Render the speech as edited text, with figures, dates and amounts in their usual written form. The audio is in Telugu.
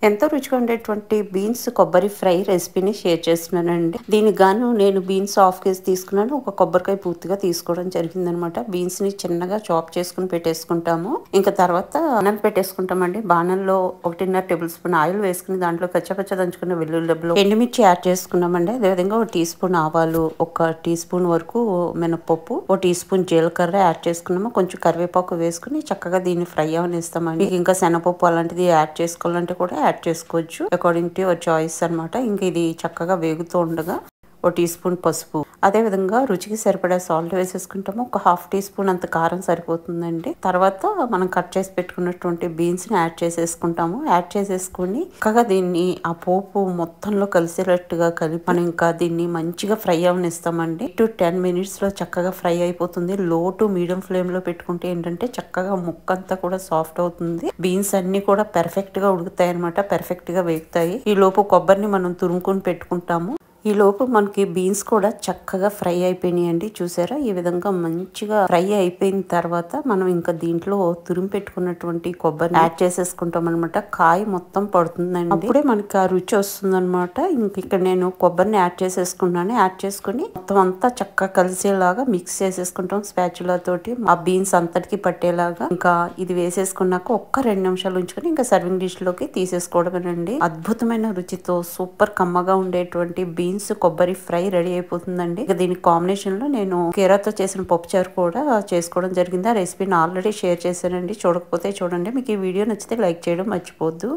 ఎంతో రుచిగా ఉండేటువంటి బీన్స్ కొబ్బరి ఫ్రై రెసిపీని షేర్ చేస్తున్నానండి. దీనికి గాను నేను బీన్స్ హాఫ్ కేజీ తీసుకున్నాను. ఒక కొబ్బరికాయ పూర్తిగా తీసుకోవడం జరిగిందనమాట. బీన్స్ ని చిన్నగా చాప్ చేసుకుని పెట్టేసుకుంటాము. ఇంకా తర్వాత బాణలు పెట్టేసుకుంటామండి. బాణల్లో 1.5 టేబుల్ స్పూన్ ఆయిల్ వేసుకుని దాంట్లో కచ్చపచ్చ దంచుకున్న వెల్లుల్లి డబ్బులు, ఎండుమిర్చి యాడ్ చేసుకున్నామండి. అదేవిధంగా 1 టీ స్పూన్ ఆవాలు, 1 టీ స్పూన్ వరకు మినపప్పు, 1 టీ స్పూన్ జీలకర్ర యాడ్ చేసుకున్నాము. కొంచెం కరివేపాకు వేసుకుని చక్కగా దీన్ని ఫ్రై అవనిస్తామండి. ఇంకా శనగపప్పు అలాంటిది యాడ్ చేసుకోవాలంటే కూడా యాడ్ చేసుకోవచ్చు, అకార్డింగ్ టు యువర్ చాయిస్ అనమాట. ఇంక ఇది చక్కగా వేగుతూ ఉండగా 1 టీ స్పూన్ పసుపు, అదే విధంగా రుచికి సరిపడా సాల్ట్ వేసేసుకుంటాము. ఒక హాఫ్ టీ స్పూన్ అంత కారం సరిపోతుందండి. తర్వాత మనం కట్ చేసి పెట్టుకున్నటువంటి బీన్స్ ని యాడ్ చేసేసుకుంటాము. యాడ్ చేసేసుకుని చక్కగా దీన్ని ఆ పోపు మొత్తంలో కలిసేటట్టుగా కలిపి మనం ఇంకా దీన్ని మంచిగా ఫ్రై అవనిస్తామండి. 10 మినిట్స్ లో చక్కగా ఫ్రై అయిపోతుంది. లో టు మీడియం ఫ్లేమ్ లో పెట్టుకుంటే ఏంటంటే చక్కగా ముక్కంతా కూడా సాఫ్ట్ అవుతుంది. బీన్స్ అన్ని కూడా పెర్ఫెక్ట్ గా ఉడుకుతాయి అనమాట, పెర్ఫెక్ట్ గా వేగుతాయి. ఈ లోపు కొబ్బరిని మనం తురుముకొని పెట్టుకుంటాము. ఈ లోపు మనకి బీన్స్ కూడా చక్కగా ఫ్రై అయిపోయినాయండి. చూసారా, ఈ విధంగా మంచిగా ఫ్రై అయిపోయిన తర్వాత మనం ఇంకా దీంట్లో తురిమి పెట్టుకున్నటువంటి కొబ్బరిని యాడ్ చేసేసుకుంటాం అనమాట. కాయ మొత్తం పడుతుందండి, అప్పుడే మనకి ఆ రుచి వస్తుంది అనమాట. ఇంక ఇక్కడ నేను కొబ్బరిని యాడ్ చేసేసుకున్నాను. యాడ్ చేసుకుని మొత్తం అంతా చక్కగా కలిసేలాగా మిక్స్ చేసేసుకుంటాం స్పాచులా తోటి, ఆ బీన్స్ అంతటికి పట్టేలాగా. ఇంకా ఇది వేసేసుకున్నాక ఒక్క 2 నిమిషాలు ఉంచుకొని ఇంకా సర్వింగ్ డిష్ లోకి తీసేసుకోవడమేనండి. అద్భుతమైన రుచితో సూపర్ కమ్మగా ఉండేటువంటి బీన్స్ కొబ్బరి ఫ్రై రెడీ అయిపోతుందండి. ఇక దీని కాంబినేషన్ లో నేను కీరాతో చేసిన పప్పుచారు కూడా చేసుకోవడం జరిగింది. ఆ రెసిపీని ఆల్రెడీ షేర్ చేశానండి. చూడకపోతే చూడండి. మీకు ఈ వీడియో నచ్చితే లైక్ చేయడం మర్చిపోవద్దు.